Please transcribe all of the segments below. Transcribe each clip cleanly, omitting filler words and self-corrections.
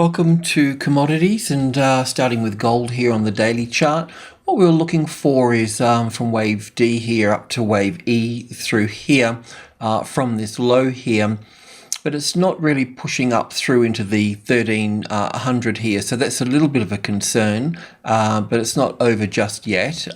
Welcome to Commodities, and starting with gold here on the daily chart. What we were looking for is from wave D here up to wave E through here from this low here, but it's not really pushing up through into the 1300 here, so that's a little bit of a concern, but it's not over just yet.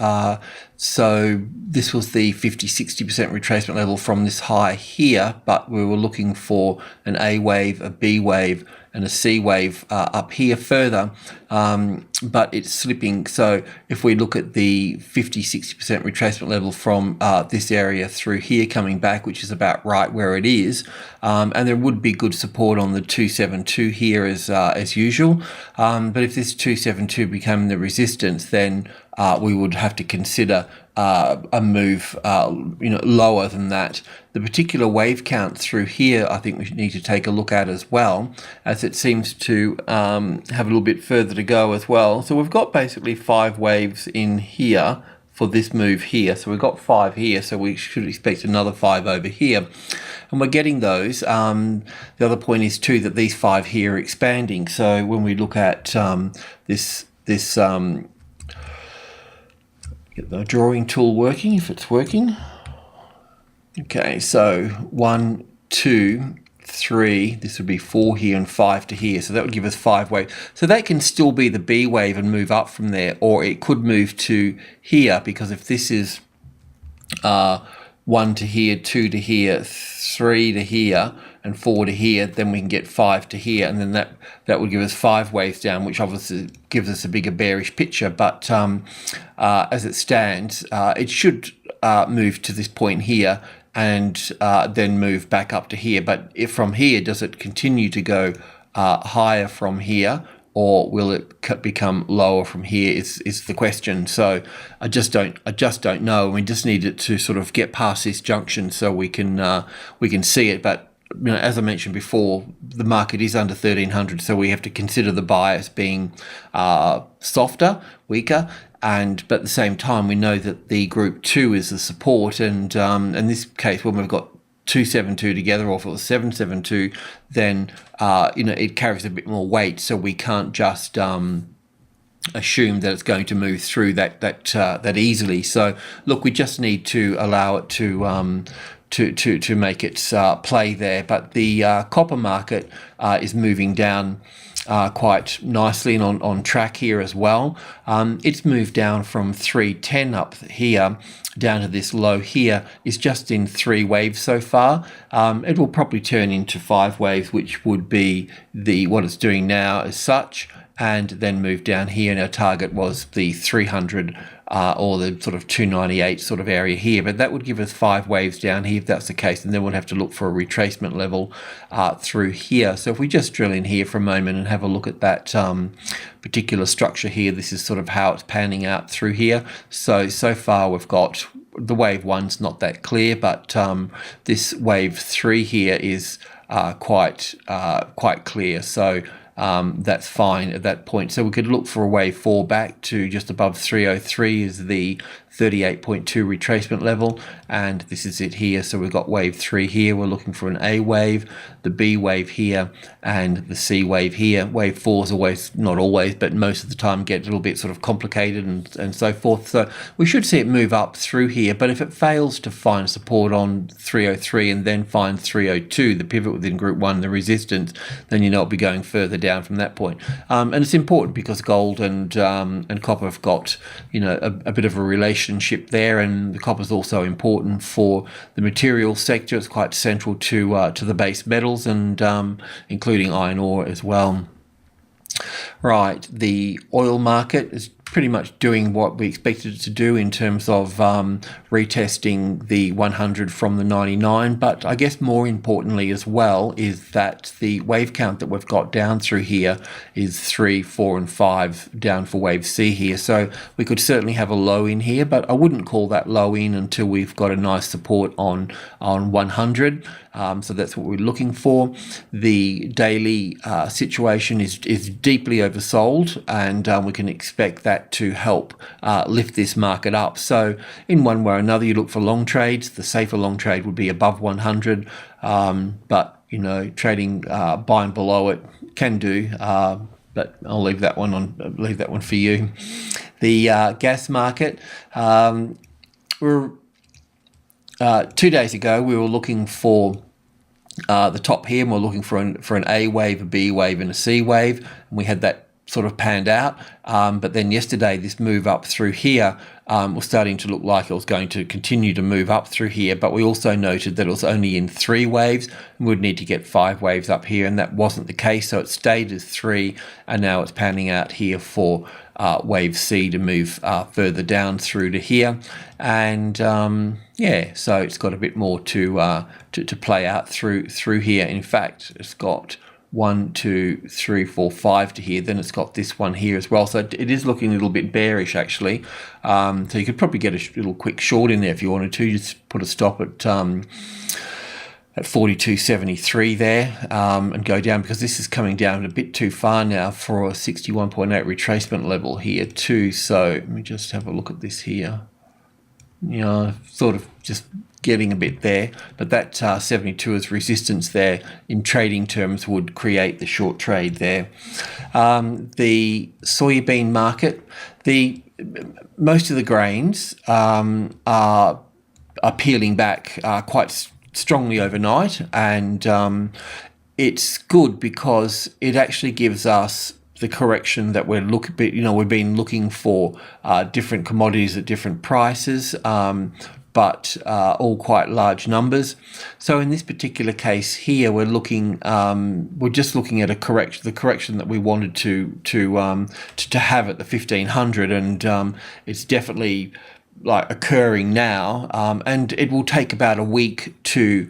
So this was the 50-60% retracement level from this high here, but we were looking for an A wave, a B wave, and a C wave up here further, but it's slipping. So if we look at the 50-60% retracement level from this area through here coming back, which is about right where it is, and there would be good support on the 272 here as usual, but if this 272 became the resistance, then we would have to consider a move lower than that. The particular wave count through here I think we need to take a look at as well, as it seems to have a little bit further to go as well. So we've got basically 5 waves in here for this move here. So we've got 5 here, so we should expect another 5 over here. And we're getting those. The other point is too that these 5 here are expanding. So when we look at this get the drawing tool working, if it's working. Okay, so 1, 2, 3, this would be 4 here and 5 to here, so that would give us 5 waves. So that can still be the B wave and move up from there, or it could move to here, because if this is 1 to here, 2 to here, 3 to here, and 4 to here, then we can get 5 to here, and then that would give us 5 waves down, which obviously gives us a bigger bearish picture. But as it stands, it should move to this point here and then move back up to here. But if from here, does it continue to go higher from here, or will it become lower from here is the question. So I just don't know. We just need it to sort of get past this junction so we can see it. But as I mentioned before, the market is under 1300, so we have to consider the bias being softer, weaker, but at the same time we know that the group 2 is the support, and in this case when we've got 272 together, or if it was 772, then it carries a bit more weight, so we can't just assume that it's going to move through that easily. So look, we just need to allow it to make its play there. But the copper market is moving down quite nicely and on track here as well. It's moved down from 310 up here down to this low here, is just in 3 waves so far. It will probably turn into 5 waves, which would be what it's doing now as such, and then move down here, and our target was the 300 or the sort of 298 sort of area here, but that would give us 5 waves down here if that's the case, and then we'll have to look for a retracement level through here. So if we just drill in here for a moment and have a look at that particular structure here, this is sort of how it's panning out through here. So far we've got the wave 1's not that clear, but this wave 3 here is quite clear. So that's fine at that point. So we could look for a wave 4 back to just above 303 is the 38.2 retracement level, and this is it here. So we've got wave 3 here. We're looking for an A wave, the B wave here, and the C wave here. Wave 4 is always, not always, but most of the time get a little bit sort of complicated and so forth. So we should see it move up through here, but if it fails to find support on 303 and then find 302, the pivot within group 1, the resistance, then it'll be going further down from that point. And it's important because gold and copper have got a bit of a relationship there, and the copper is also important for the materials sector. It's quite central to the base metals, and including iron ore as well. Right, the oil market is pretty much doing what we expected it to do in terms of retesting the 100 from the 99, but I guess more importantly as well is that the wave count that we've got down through here is 3, 4 and 5 down for wave C here. So we could certainly have a low in here, but I wouldn't call that low in until we've got a nice support on 100. So that's what we're looking for. The daily situation is deeply oversold, and we can expect that that to help lift this market up. So in one way or another, you look for long trades. The safer long trade would be above 100, but you know, trading buy and below it can do. But I'll leave that one for you. The gas market. We're 2 days ago we were looking for the top here, and we're looking for an A wave, a B wave, and a C wave, and we had that sort of panned out. But then yesterday, this move up through here was starting to look like it was going to continue to move up through here. But we also noted that it was only in 3 waves, and we'd need to get 5 waves up here, and that wasn't the case. So it stayed as 3, and now it's panning out here for wave C to move further down through to here. And yeah, so it's got a bit more to play out through here. In fact, it's got 1, 2, 3, 4, 5 to here. Then it's got this one here as well. So it is looking a little bit bearish actually. So you could probably get a little quick short in there if you wanted to. Just put a stop at 42.73 there and go down, because this is coming down a bit too far now for a 61.8 retracement level here too. So let me just have a look at this here. You know, sort of just getting a bit there, but that 72 as resistance there in trading terms would create the short trade there. The soybean market, most of the grains are peeling back quite strongly overnight, and it's good because it actually gives us the correction that we've been looking for, different commodities at different prices, but all quite large numbers. So in this particular case here, we're just looking at the correction that we wanted to have at the 1500, and it's definitely like occurring now, and it will take about a week to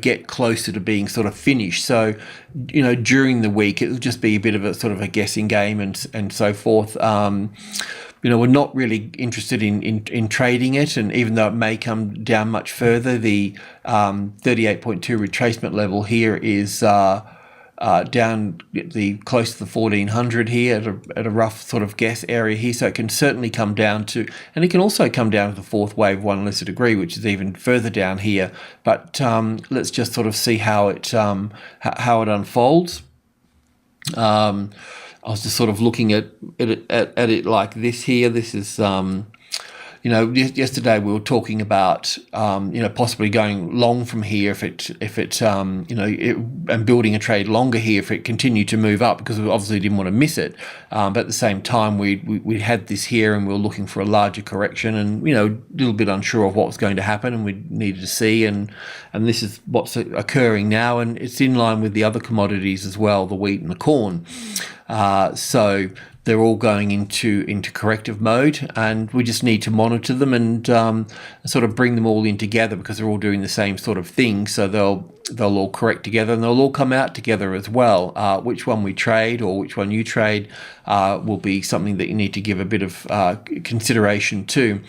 get closer to being sort of finished. So during the week it will just be a bit of a sort of a guessing game and so forth. We're not really interested in trading it, and even though it may come down much further, the 38.2 retracement level here is down close to the 1400 here at a rough sort of guess area here. So it can certainly come down to, and it can also come down to the 4th wave 1 lesser degree, which is even further down here. But let's just sort of see how it unfolds. I was just sort of looking at it like this here. This is yesterday we were talking about possibly going long from here and building a trade longer here if it continued to move up, because we obviously didn't want to miss it. But at the same time, we had this here, and we were looking for a larger correction, and a little bit unsure of what was going to happen, and we needed to see. And this is what's occurring now, and it's in line with the other commodities as well, the wheat and the corn. So they're all going into corrective mode, and we just need to monitor them and sort of bring them all in together, because they're all doing the same sort of thing. So they'll all correct together, and they'll all come out together as well. Which one we trade or which one you trade will be something that you need to give a bit of consideration to.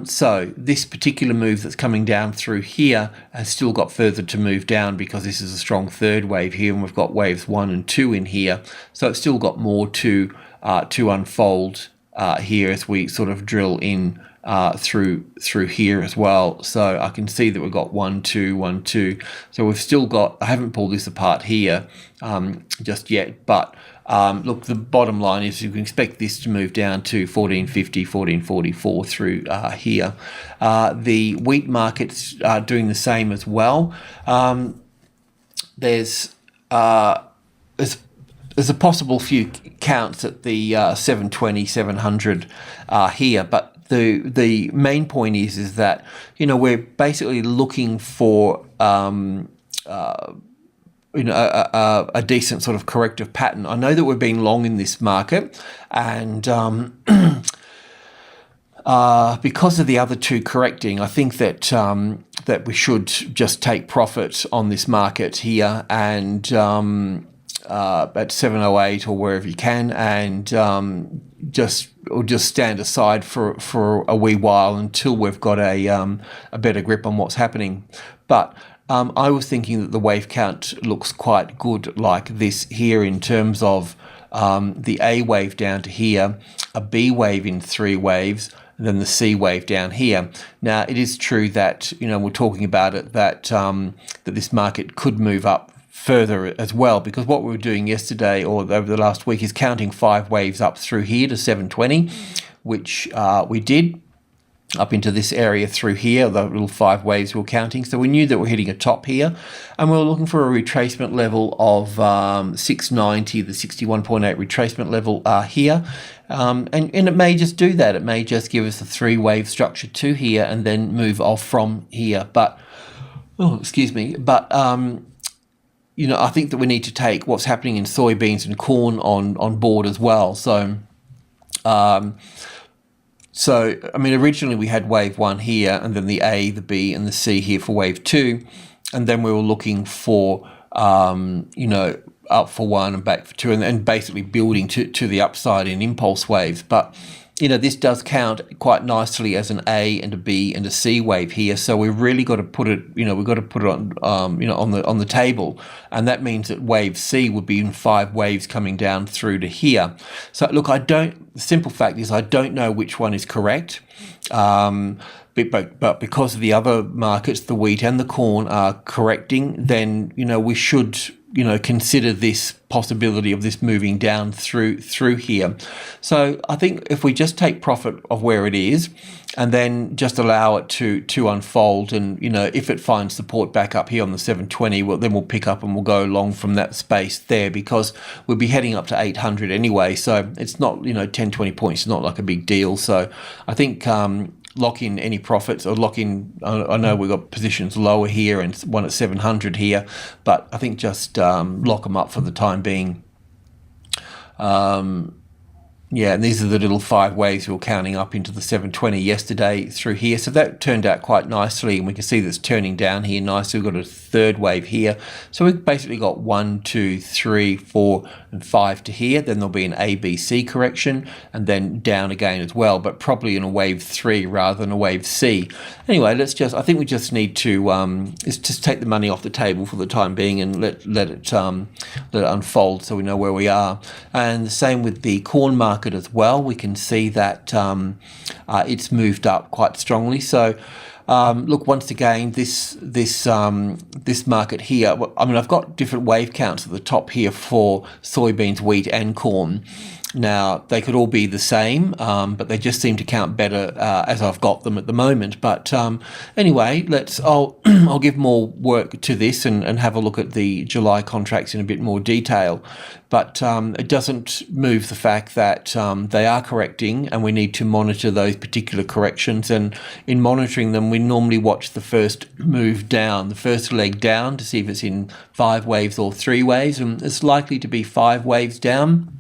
So this particular move that's coming down through here has still got further to move down, because this is a strong 3rd wave here, and we've got waves 1 and 2 in here. So it's still got more to unfold here as we sort of drill in through here as well. So I can see that we've got 1, 2, 1, 2. So we've still got, I haven't pulled this apart here just yet, but look, the bottom line is you can expect this to move down to 1450, 1444 through here. The wheat market's doing the same as well. There's a possible few counts at the 720, 700 here, but the main point is that we're basically looking for a decent sort of corrective pattern. I know that we're being long in this market, and because of the other two correcting, I think that that we should just take profit on this market here, and at 708 or wherever you can, and just stand aside for a wee while until we've got a better grip on what's happening. But I was thinking that the wave count looks quite good like this here, in terms of the A wave down to here, a B wave in 3 waves, and then the C wave down here. Now, it is true that, we're talking about it, that that this market could move up further as well, because what we were doing yesterday or over the last week is counting 5 waves up through here to 720, which we did up into this area through here, the little 5 waves we were counting. So we knew that we're hitting a top here, and we were looking for a retracement level of 690, the 61.8 retracement level here. And it may just do that. It may just give us a 3-wave structure to here and then move off from here. But, I think that we need to take what's happening in soybeans and corn on board as well. So, originally we had wave 1 here, and then the A, the B, and the C here for wave 2. And then we were looking for, up for 1 and back for 2, and basically building to the upside in impulse waves. But, this does count quite nicely as an A and a B and a C wave here. So we've really got to put it, we've got to put it on, on the table. And that means that wave C would be in 5 waves coming down through to here. So look, the simple fact is I don't know which one is correct. But because of the other markets, the wheat and the corn are correcting, then, we should, consider this possibility of this moving down through here. So I think if we just take profit of where it is and then just allow it to unfold, and, if it finds support back up here on the 720, then we'll pick up and we'll go along from that space there, because we'll be heading up to 800 anyway. So it's not, 10, 20 points is not like a big deal. So I think, lock in any profits, or lock in, I know we've got positions lower here and one at 700 here, but I think just lock them up for the time being. And these are the little 5 waves we were counting up into the 720 yesterday through here. So that turned out quite nicely, and we can see that's turning down here nicely. We've got a 3rd wave here. So we've basically got 1, 2, 3, 4, and 5 to here. Then there'll be an A, B, C correction, and then down again as well, but probably in a wave 3 rather than a wave C. Anyway, I think we just need to just take the money off the table for the time being and let it unfold, so we know where we are. And the same with the corn market as well. We can see that it's moved up quite strongly. So look, once again, this market here, I've got different wave counts at the top here for soybeans, wheat, and corn. Now, they could all be the same, but they just seem to count better as I've got them at the moment. But anyway, I'll give more work to this and have a look at the July contracts in a bit more detail. But it doesn't move the fact that they are correcting, and we need to monitor those particular corrections. And in monitoring them, we normally watch the first move down, the first leg down, to see if it's in 5 waves or 3 waves. And it's likely to be 5 waves down.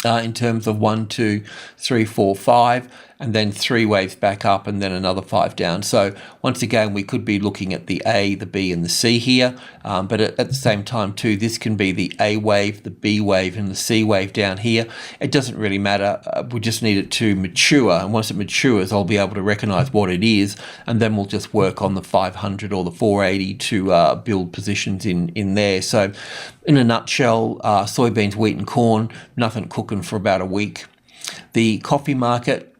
In terms of 1, 2, 3, 4, 5, and then 3 waves back up, and then another 5 down. So once again, we could be looking at the A, the B, and the C here, but at the same time too, this can be the A wave, the B wave, and the C wave down here. It doesn't really matter. We just need it to mature, and once it matures, I'll be able to recognize what it is, and then we'll just work on the 500 or the 480 to build positions in there. So in a nutshell, soybeans, wheat, and corn, nothing cooking for about a week. The coffee market,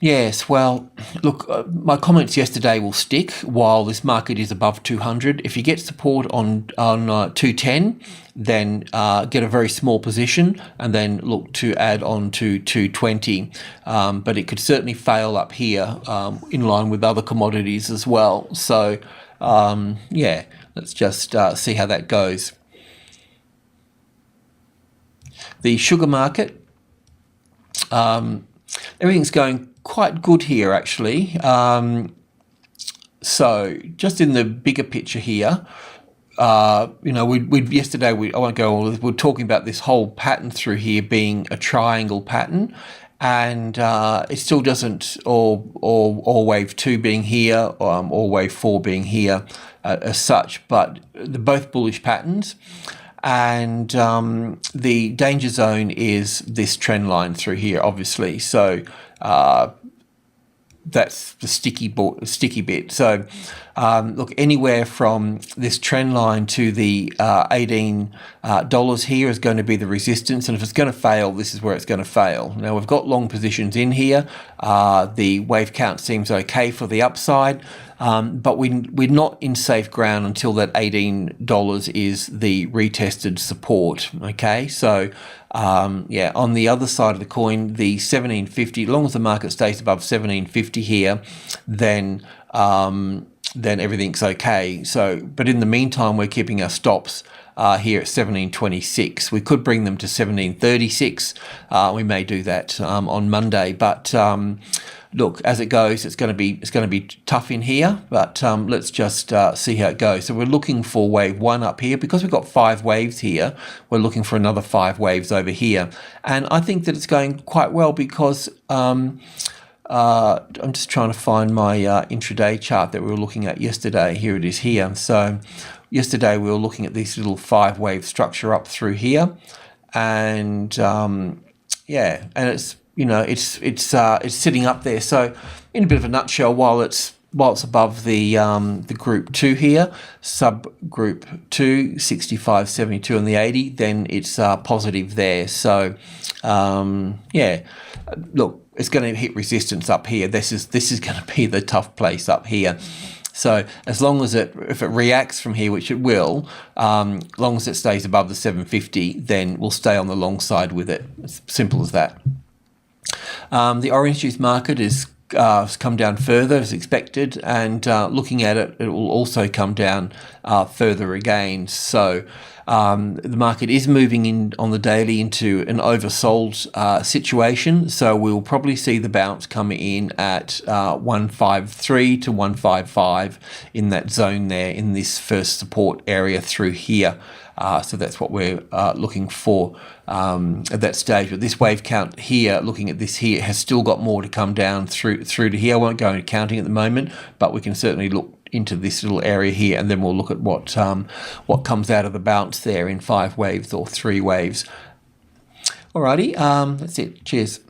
yes, well, look, my comments yesterday will stick while this market is above 200. If you get support on 210, then get a very small position and then look to add on to 220. But it could certainly fail up here in line with other commodities as well. So, let's just see how that goes. The sugar market, everything's going quite good here, actually. So just in the bigger picture here, yesterday, I won't go on, we're talking about this whole pattern through here being a triangle pattern, and it still doesn't, or wave 2 being here, or wave 4 being here as such, but they're both bullish patterns. And the danger zone is this trend line through here, obviously. So that's the sticky bit. So look, anywhere from this trend line to the $18 here is going to be the resistance, and if it's going to fail, this is where it's going to fail. Now we've got long positions in here. The wave count seems okay for the upside, but we're not in safe ground until that $18 is the retested support. Okay, so yeah, on the other side of the coin, the 1750, as long as the market stays above 1750 here, then everything's okay. So, but in the meantime, we're keeping our stops here at 1726. We could bring them to 1736. We may do that on Monday, but look, as it goes, it's going to be tough in here, but let's just see how it goes. So we're looking for wave 1 up here. Because we've got 5 waves here, we're looking for another 5 waves over here. And I think that it's going quite well because I'm just trying to find my intraday chart that we were looking at yesterday. Here it is here. So yesterday we were looking at this little 5-wave structure up through here, and yeah, and it's, you know, it's sitting up there. So in a bit of a nutshell, while it's above the group 2 here, subgroup 2, 65, 72 and the 80, then it's positive there. So yeah, look, it's going to hit resistance up here. This is going to be the tough place up here. So as long as if it reacts from here, which it will, as long as it stays above the 750, then we'll stay on the long side with it. It's simple as that. The orange juice market has come down further as expected, and looking at it, it will also come down further again. So the market is moving in on the daily into an oversold situation. So we'll probably see the bounce come in at 153 to 155 in that zone there, in this first support area through here. So that's what we're looking for at that stage. But this wave count here, looking at this here, has still got more to come down through to here. I won't go into counting at the moment, but we can certainly look into this little area here, and then we'll look at what comes out of the bounce there in 5 waves or 3 waves. Alrighty, that's it. Cheers.